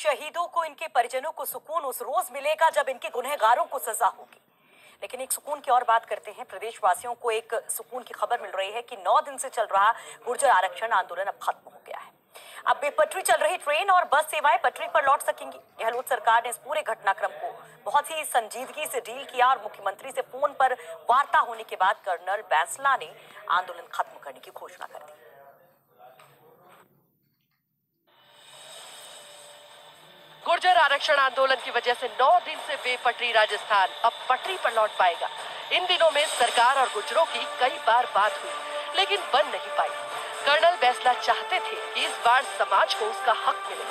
शहीदों को, इनके परिजनों को सुकून उस रोज मिलेगा जब इनके गुनहगारों को सजा होगी। लेकिन एक सुकून की और बात करते हैं। प्रदेशवासियों को एक सुकून की खबर मिल रही है कि 9 दिन से चल रहा गुर्जर आरक्षण आंदोलन अब खत्म हो गया है। अब बेपटरी चल रही ट्रेन और बस सेवाएं पटरी पर लौट सकेंगी। गहलोत सरकार ने इस पूरे घटनाक्रम को बहुत ही संजीदगी से डील किया और मुख्यमंत्री से फोन पर वार्ता होने के बाद कर्नल बैंसला ने आंदोलन खत्म करने की घोषणा कर दी। गुर्जर आरक्षण आंदोलन की वजह से 9 दिन से बेपटरी राजस्थान अब पटरी पर लौट पाएगा। इन दिनों में सरकार और गुर्जरों की कई बार बात हुई, लेकिन बन नहीं पाई। कर्नल बैंसला चाहते थे कि इस बार समाज को उसका हक मिले,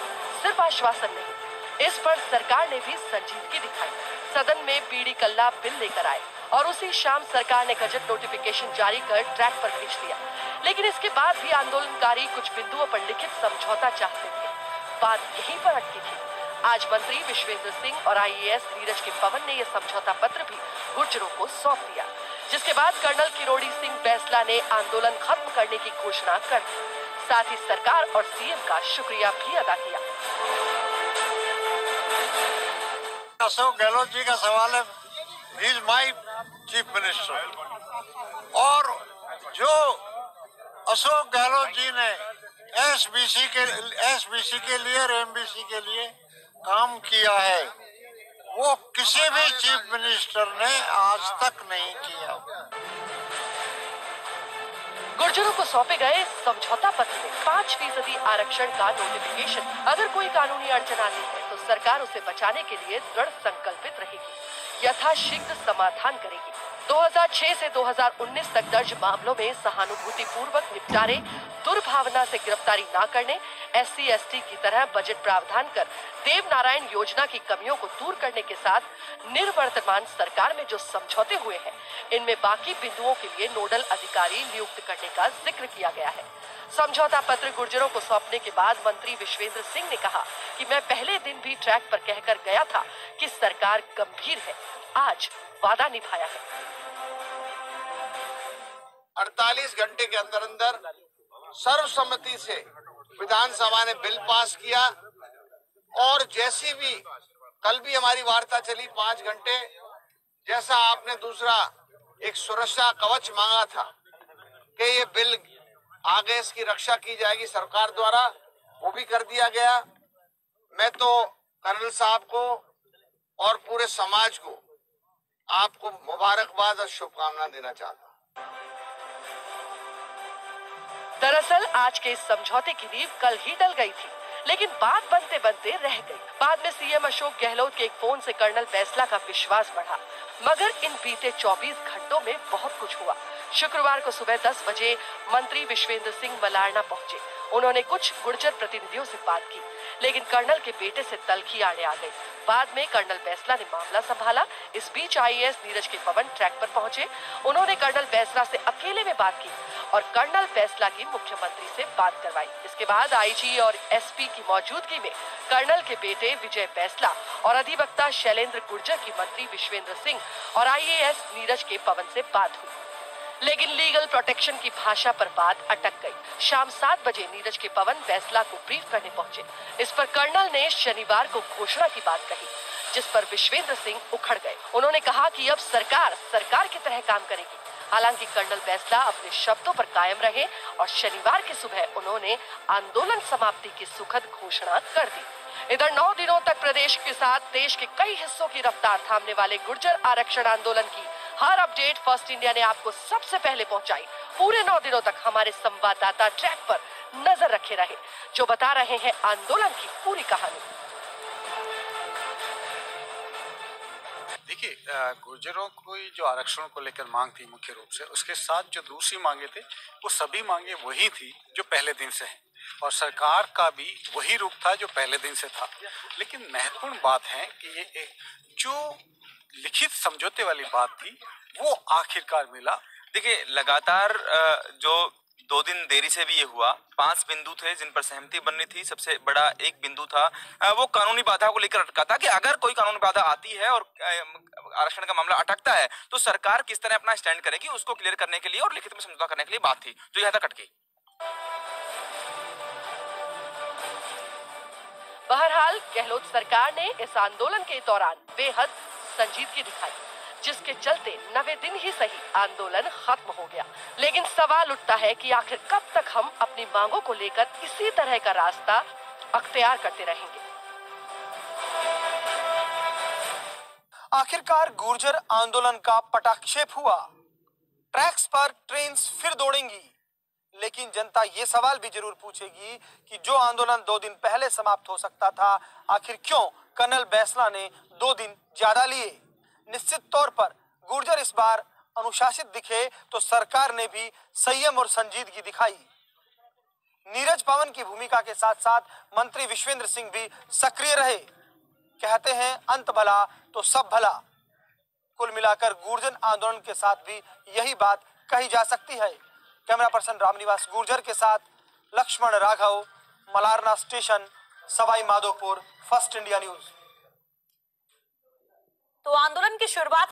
सिर्फ आश्वासन नहीं। इस पर सरकार ने भी संजीदगी दिखाई। सदन में बीड़ी कल्ला बिल लेकर आए और उसी शाम सरकार ने गजट नोटिफिकेशन जारी कर ट्रैक पर खींच दिया। लेकिन इसके बाद भी आंदोलनकारी कुछ बिंदुओं पर लिखित समझौता चाहते थे। बात यहीं पर अटकी थी। आज मंत्री विश्वेंद्र सिंह और आईएएस नीरज के पवन ने यह समझौता पत्र भी गुर्जरों को सौंप दिया, जिसके बाद कर्नल किरोड़ी सिंह बैंसला ने आंदोलन खत्म करने की घोषणा कर दी। साथ ही सरकार और सीएम का शुक्रिया भी अदा किया। अशोक गहलोत जी का सवाल है, he is my chief minister, और जो अशोक गहलोत जी ने एसबीसी के लिए और एमबीसी के लिए काम किया है, वो किसी भी चीफ मिनिस्टर ने आज तक नहीं किया। गुर्जरों को सौंपे गए समझौता पत्र में 5% आरक्षण का नोटिफिकेशन। अगर कोई कानूनी अड़चन आती है तो सरकार उसे बचाने के लिए दृढ़ संकल्पित रहेगी, यथाशीघ्र समाधान करेगी। 2006 से 2019 तक दर्ज मामलों में सहानुभूति पूर्वक निपटारे, दुर्भावना से गिरफ्तारी न करने, SC/ST की तरह बजट प्रावधान कर देव नारायण योजना की कमियों को दूर करने के साथ निर्वर्तमान सरकार में जो समझौते हुए हैं, इनमें बाकी बिंदुओं के लिए नोडल अधिकारी नियुक्त करने का जिक्र किया गया है। समझौता पत्र गुर्जरों को सौंपने के बाद मंत्री विश्वेंद्र सिंह ने कहा कि मैं पहले दिन भी ट्रैक पर कहकर गया था कि सरकार गंभीर है। आज वादा निभाया है। 48 घंटे के अंदर अंदर सर्वसम्मति से विधानसभा ने बिल पास किया, और जैसी भी कल भी हमारी वार्ता चली 5 घंटे, जैसा आपने दूसरा एक सुरक्षा कवच मांगा था कि ये बिल आगे इसकी रक्षा की जाएगी सरकार द्वारा, वो भी कर दिया गया। मैं तो कर्नल साहब को और पूरे समाज को आपको मुबारकबाद और शुभकामना देना चाहता हूं। दरअसल आज के इस समझौते की नींव कल ही डल गई थी, लेकिन बात बनते बनते रह गई। बाद में सीएम अशोक गहलोत के एक फोन से कर्नल बैंसला का विश्वास बढ़ा, मगर इन बीते 24 घंटों में बहुत कुछ हुआ। शुक्रवार को सुबह 10 बजे मंत्री विश्वेंद्र सिंह मलारना पहुंचे। उन्होंने कुछ गुर्जर प्रतिनिधियों से बात की, लेकिन कर्नल के बेटे से तलखी आड़े आ गई। बाद में कर्नल बैंसला ने मामला संभाला। इस बीच आईएएस नीरज के पवन ट्रैक पर पहुंचे। उन्होंने कर्नल बैंसला से अकेले में बात की और कर्नल बैंसला की मुख्यमंत्री से बात करवाई। इसके बाद आईजी और एसपी की मौजूदगी में कर्नल के बेटे विजय बैंसला और अधिवक्ता शैलेंद्र गुर्जर की मंत्री विश्वेंद्र सिंह और आईएएस नीरज के पवन से बात हुई, लेकिन लीगल प्रोटेक्शन की भाषा पर बात अटक गई। शाम 7 बजे नीरज के पवन बैंसला को ब्रीफ करने पहुंचे। इस पर कर्नल ने शनिवार को घोषणा की बात कही, जिस पर विश्वेंद्र सिंह उखड़ गए। उन्होंने कहा कि अब सरकार की तरह काम करेगी। हालांकि कर्नल बैंसला अपने शब्दों पर कायम रहे और शनिवार की सुबह उन्होंने आंदोलन समाप्ति की सुखद घोषणा कर दी। इधर 9 दिनों तक प्रदेश के साथ देश के कई हिस्सों की रफ्तार थामने वाले गुर्जर आरक्षण आंदोलन की हर अपडेट फर्स्ट इंडिया ने आपको सबसे पहले पहुंचाई। पूरे 9 दिनों तक हमारे संवाददाता ट्रैक पर नजर रखे रहे, जो बता रहे हैं आंदोलन की पूरी कहानी। देखिए, गुर्जरों की जो आरक्षण को लेकर मांग थी मुख्य रूप से, उसके साथ जो दूसरी मांगे थे वो सभी मांगे वही थी जो पहले दिन से है, और सरकार का भी वही रुख था जो पहले दिन से था। लेकिन महत्वपूर्ण बात है कि ये एक जो लिखित समझौते वाली बात थी वो आखिरकार मिला। देखिए, लगातार जो 2 दिन देरी से भी ये हुआ, 5 बिंदु थे जिन पर सहमति बननी थी। सबसे बड़ा एक बिंदु था वो कानूनी बाधा को लेकर अटका था कि अगर कोई कानूनी बाधा आती है और आरक्षण का मामला अटकता है तो सरकार किस तरह अपना स्टैंड करेगी, उसको क्लियर करने के लिए और लिखित में समझौता करने के लिए बात थी, जो यहाँ तक अटकी। बहरहाल गहलोत सरकार ने इस आंदोलन के दौरान बेहद संजीदगी दिखाई, जिसके चलते 90 दिन ही सही आंदोलन खत्म हो गया। लेकिन सवाल उठता है कि आखिर कब तक हम अपनी मांगों को लेकर इसी तरह का रास्ता अख्तियार करते रहेंगे। आखिरकार गुर्जर आंदोलन का पटाक्षेप हुआ, ट्रैक्स पर ट्रेन फिर दौड़ेंगी, लेकिन जनता ये सवाल भी जरूर पूछेगी कि जो आंदोलन 2 दिन पहले समाप्त हो सकता था, आखिर क्यों कर्नल बैंसला ने 2 दिन ज्यादा लिए। निश्चित तौर पर गुर्जर इस बार अनुशासित दिखे तो सरकार ने भी संयम और संजीदगी दिखाई। नीरज पवन की भूमिका के साथ साथ मंत्री विश्वेंद्र सिंह भी सक्रिय रहे। कहते हैं अंत भला तो सब भला। कुल मिलाकर गुर्जर आंदोलन के साथ भी यही बात कही जा सकती है। कैमरा पर्सन रामनिवास गुर्जर के साथ Laxman Raghav, Malarna station, Sawai Madhopur, first India news. तो आंदोलन की शुरुआत